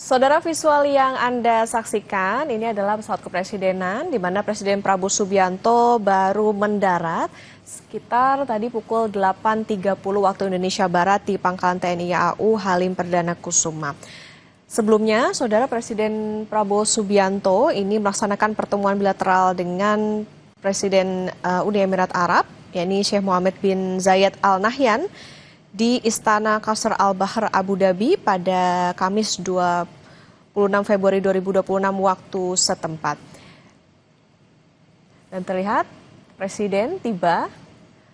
Saudara, visual yang Anda saksikan ini adalah pesawat kepresidenan di mana Presiden Prabowo Subianto baru mendarat sekitar tadi pukul 8.30 waktu Indonesia Barat di Pangkalan TNI AU Halim Perdana Kusuma. Sebelumnya, Saudara, Presiden Prabowo Subianto ini melaksanakan pertemuan bilateral dengan Presiden Uni Emirat Arab, yakni Sheikh Mohammed bin Zayed Al Nahyan di Istana Qasr Al Bahr Abu Dhabi pada Kamis 26 Februari 2026 waktu setempat. Dan terlihat Presiden tiba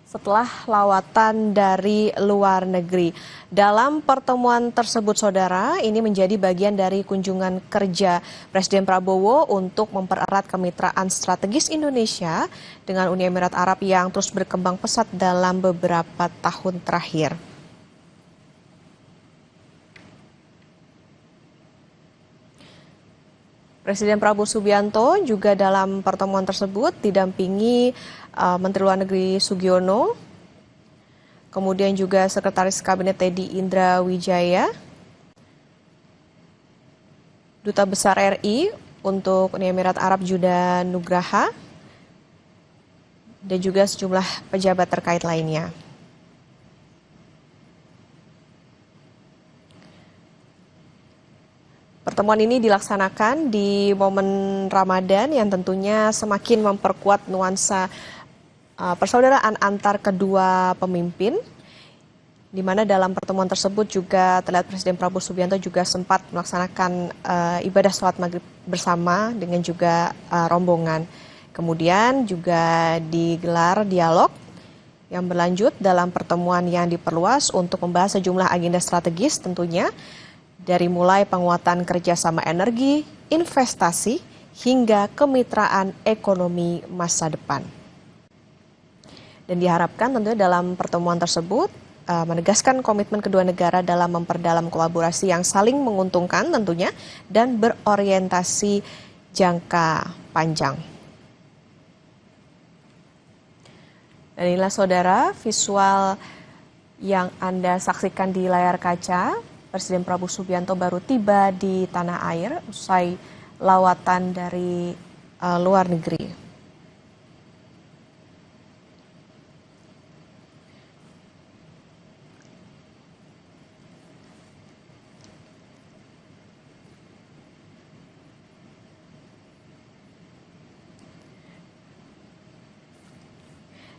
setelah lawatan dari luar negeri. Dalam pertemuan tersebut, Saudara, ini menjadi bagian dari kunjungan kerja Presiden Prabowo untuk mempererat kemitraan strategis Indonesia dengan Uni Emirat Arab yang terus berkembang pesat dalam beberapa tahun terakhir. Presiden Prabowo Subianto juga dalam pertemuan tersebut didampingi Menteri Luar Negeri Sugiono, kemudian juga Sekretaris Kabinet Teddy Indra Wijaya, Duta Besar RI untuk Uni Emirat Arab Juda Nugraha, dan juga sejumlah pejabat terkait lainnya. Pertemuan ini dilaksanakan di momen Ramadan yang tentunya semakin memperkuat nuansa persaudaraan antar kedua pemimpin, di mana dalam pertemuan tersebut juga terlihat Presiden Prabowo Subianto juga sempat melaksanakan ibadah sholat maghrib bersama dengan juga rombongan. Kemudian juga digelar dialog yang berlanjut dalam pertemuan yang diperluas untuk membahas sejumlah agenda strategis tentunya, dari mulai penguatan kerjasama energi, investasi, hingga kemitraan ekonomi masa depan. Dan diharapkan tentunya dalam pertemuan tersebut menegaskan komitmen kedua negara dalam memperdalam kolaborasi yang saling menguntungkan tentunya dan berorientasi jangka panjang. Dan inilah, Saudara, visual yang Anda saksikan di layar kaca. Presiden Prabowo Subianto baru tiba di tanah air usai lawatan dari luar negeri.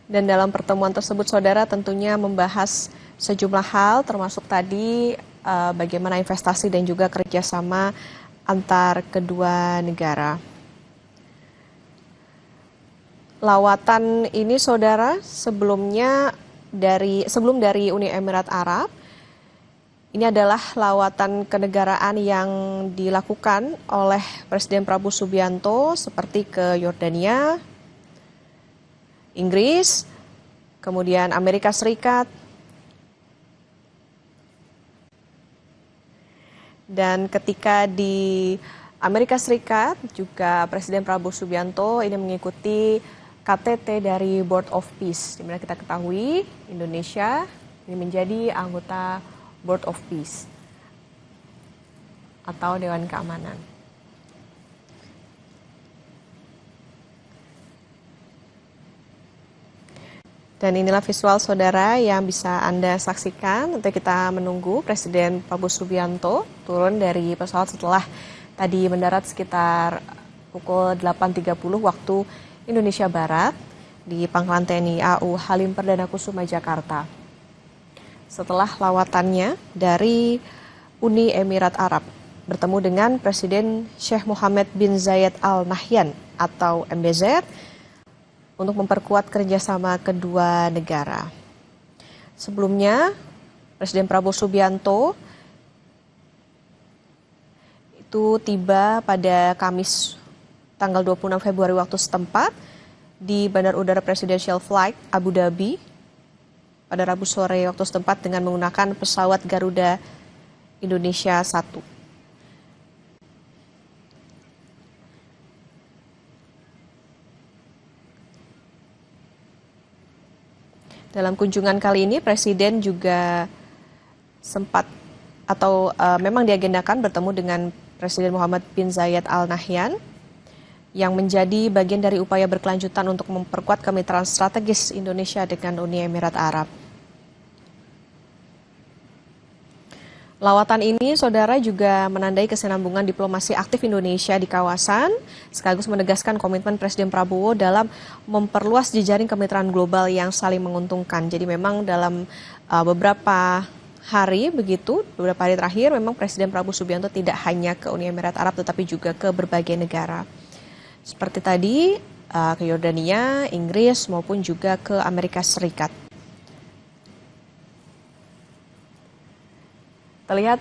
Dan dalam pertemuan tersebut, Saudara, tentunya membahas sejumlah hal termasuk tadi bagaimana investasi dan juga kerjasama antar kedua negara. Lawatan ini, Saudara, sebelum dari Uni Emirat Arab, ini adalah lawatan kenegaraan yang dilakukan oleh Presiden Prabowo Subianto seperti ke Yordania, Inggris, kemudian Amerika Serikat, dan ketika di Amerika Serikat juga Presiden Prabowo Subianto ini mengikuti KTT dari Board of Peace, di mana kita ketahui Indonesia ini menjadi anggota Board of Peace atau Dewan Keamanan. Dan inilah visual, Saudara, yang bisa Anda saksikan. Nanti kita menunggu Presiden Prabowo Subianto turun dari pesawat setelah tadi mendarat sekitar pukul 8.30 waktu Indonesia Barat di Pangkalan TNI AU Halim Perdana Kusuma, Jakarta. Setelah lawatannya dari Uni Emirat Arab bertemu dengan Presiden Sheikh Mohammed bin Zayed Al Nahyan atau MBZ untuk memperkuat kerjasama kedua negara. Sebelumnya, Presiden Prabowo Subianto itu tiba pada Kamis tanggal 26 Februari waktu setempat di Bandar Udara Presidential Flight Abu Dhabi pada Rabu sore waktu setempat dengan menggunakan pesawat Garuda Indonesia 1. Dalam kunjungan kali ini, Presiden juga sempat memang diagendakan bertemu dengan Presiden Mohammed bin Zayed Al Nahyan yang menjadi bagian dari upaya berkelanjutan untuk memperkuat kemitraan strategis Indonesia dengan Uni Emirat Arab. Lawatan ini, saudara, juga menandai kesinambungan diplomasi aktif Indonesia di kawasan, sekaligus menegaskan komitmen Presiden Prabowo dalam memperluas jejaring kemitraan global yang saling menguntungkan. Jadi memang dalam beberapa hari terakhir memang Presiden Prabowo Subianto tidak hanya ke Uni Emirat Arab tetapi juga ke berbagai negara. Seperti tadi ke Yordania, Inggris maupun juga ke Amerika Serikat. Terlihat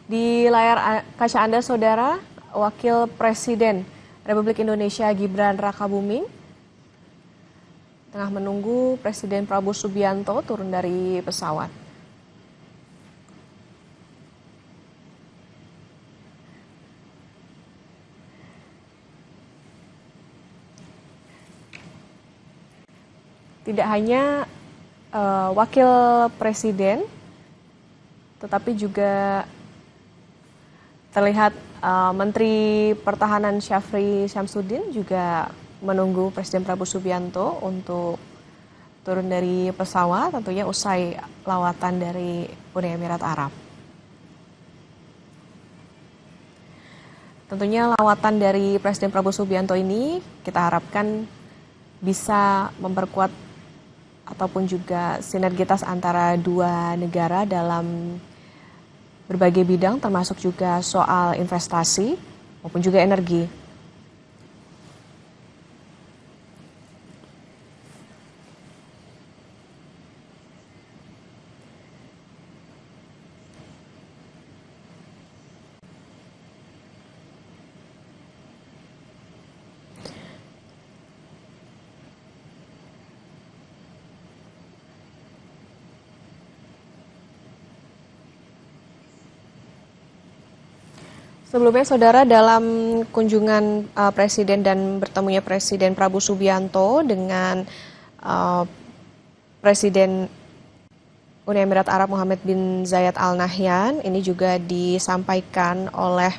di layar kaca Anda, saudara, Wakil Presiden Republik Indonesia Gibran Rakabuming tengah menunggu Presiden Prabowo Subianto turun dari pesawat. Tidak hanya Wakil Presiden, tetapi juga terlihat Menteri Pertahanan Syafri Syamsuddin juga menunggu Presiden Prabowo Subianto untuk turun dari pesawat, tentunya usai lawatan dari Uni Emirat Arab. Tentunya lawatan dari Presiden Prabowo Subianto ini kita harapkan bisa memperkuat ataupun juga sinergitas antara dua negara dalam berbagai bidang, termasuk juga soal investasi maupun juga energi. Sebelumnya, saudara, dalam kunjungan Presiden dan bertemunya Presiden Prabowo Subianto dengan Presiden Uni Emirat Arab Mohammed bin Zayed Al Nahyan, ini juga disampaikan oleh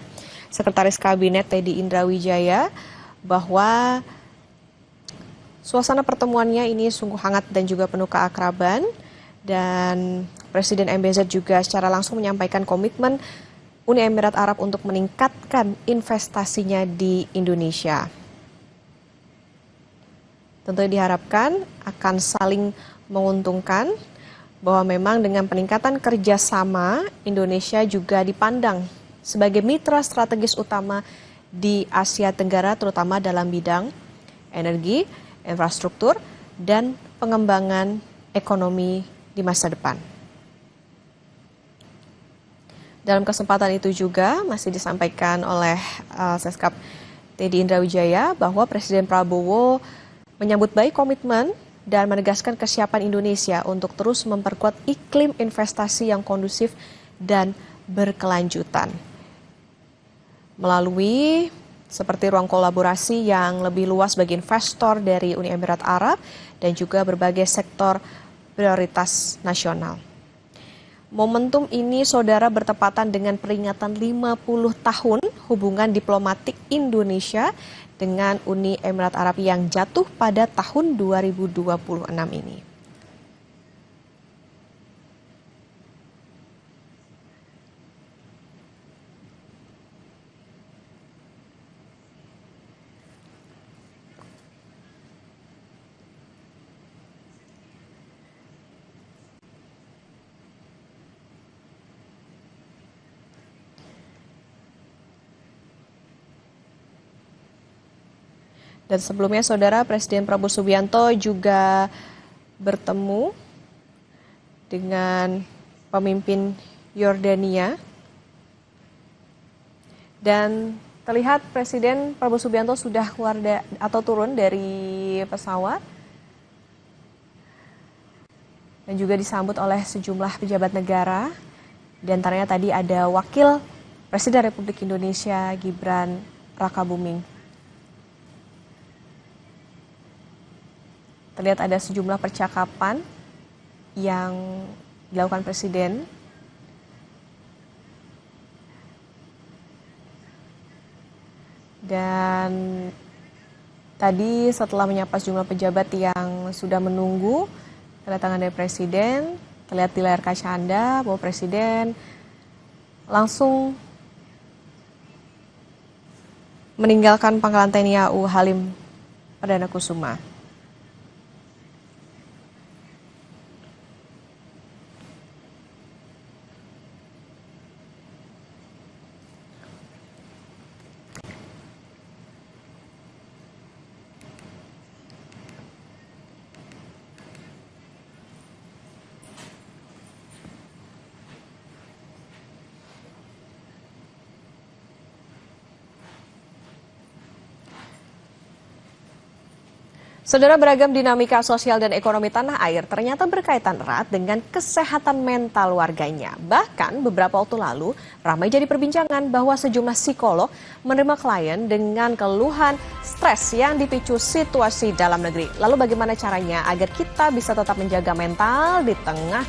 Sekretaris Kabinet Teddy Indrawijaya bahwa suasana pertemuannya ini sungguh hangat dan juga penuh keakraban, dan Presiden MBZ juga secara langsung menyampaikan komitmen Uni Emirat Arab untuk meningkatkan investasinya di Indonesia. Tentu diharapkan akan saling menguntungkan, bahwa memang dengan peningkatan kerjasama, Indonesia juga dipandang sebagai mitra strategis utama di Asia Tenggara, terutama dalam bidang energi, infrastruktur, dan pengembangan ekonomi di masa depan. Dalam kesempatan itu juga masih disampaikan oleh Seskap Teddy Indrawijaya bahwa Presiden Prabowo menyambut baik komitmen dan menegaskan kesiapan Indonesia untuk terus memperkuat iklim investasi yang kondusif dan berkelanjutan. Melalui seperti ruang kolaborasi yang lebih luas bagi investor dari Uni Emirat Arab dan juga berbagai sektor prioritas nasional. Momentum ini, saudara, bertepatan dengan peringatan 50 tahun hubungan diplomatik Indonesia dengan Uni Emirat Arab yang jatuh pada tahun 2026 ini. Dan sebelumnya, saudara, Presiden Prabowo Subianto juga bertemu dengan pemimpin Yordania. Dan terlihat Presiden Prabowo Subianto sudah keluar atau turun dari pesawat. Dan juga disambut oleh sejumlah pejabat negara. Di antaranya tadi ada Wakil Presiden Republik Indonesia Gibran Rakabuming. Terlihat ada sejumlah percakapan yang dilakukan Presiden Dan tadi setelah menyapa sejumlah pejabat yang sudah menunggu kedatangan dari Presiden, terlihat di layar kaca Anda bahwa Presiden langsung meninggalkan Pangkalan TNI AU Halim Perdana Kusuma. Saudara, beragam dinamika sosial dan ekonomi tanah air ternyata berkaitan erat dengan kesehatan mental warganya. Bahkan beberapa waktu lalu ramai jadi perbincangan bahwa sejumlah psikolog menerima klien dengan keluhan stres yang dipicu situasi dalam negeri. Lalu bagaimana caranya agar kita bisa tetap menjaga mental di tengah